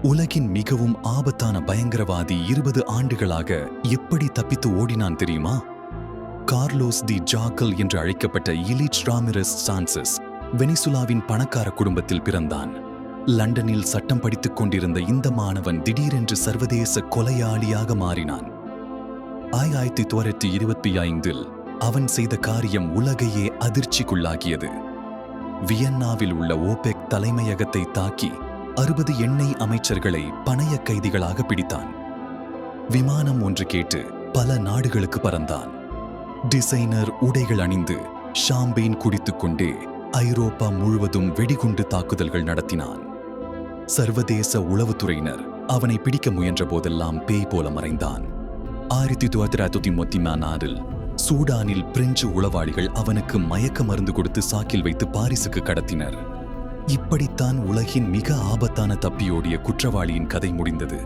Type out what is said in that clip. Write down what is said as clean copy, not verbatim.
உலகின் மிகவும் ஆபத்தான பயங்கரவாதி 20 ஆண்டுகளாக எப்படி தப்பித்து ஓடினான் தெரியுமா? கார்லோஸ் தி ஜாக்கல் என்று அழைக்கப்பட்ட இலிச் ராமிரஸ் சான்சஸ் வெனிசுலாவின் பணக்கார குடும்பத்தில் பிறந்தான். லண்டனில் சட்டம் படித்துக் கொண்டிருந்த இந்த மாணவன் திடீரென்று சர்வதேச கொலையாளியாக மாறினான். 1925 அவன் செய்த காரியம் உலகையே அதிர்ச்சிக்குள்ளாகியது. வியன்னாவில் உள்ள ஓபெக் தலைமையகத்தை தாக்கி 60 எண்ணெய் அமைச்சர்களை பணைய கைதிகளாக பிடித்தான். விமானம் ஒன்று கேட்டு பல நாடுகளுக்கு பறந்தான். டிசைனர் உடைகள் அணிந்து ஷாம்பெயின் குடித்துக்கொண்டே ஐரோப்பா முழுவதும் வெடிகுண்டு தாக்குதல்கள் நடத்தினான். சர்வதேச உளவுத்துறையினர் அவனை பிடிக்க முயன்ற போதெல்லாம் பேய் போல மறைந்தான். 1934 சூடானில் பிரெஞ்சு உளவாளிகள் அவனுக்கு மயக்க மருந்து கொடுத்து சாக்கில் வைத்து பாரிசுக்கு கடத்தினர். இப்படித்தான் உலகின் மிக ஆபத்தான தப்பியோடிய குற்றவாளியின் கதை முடிந்தது.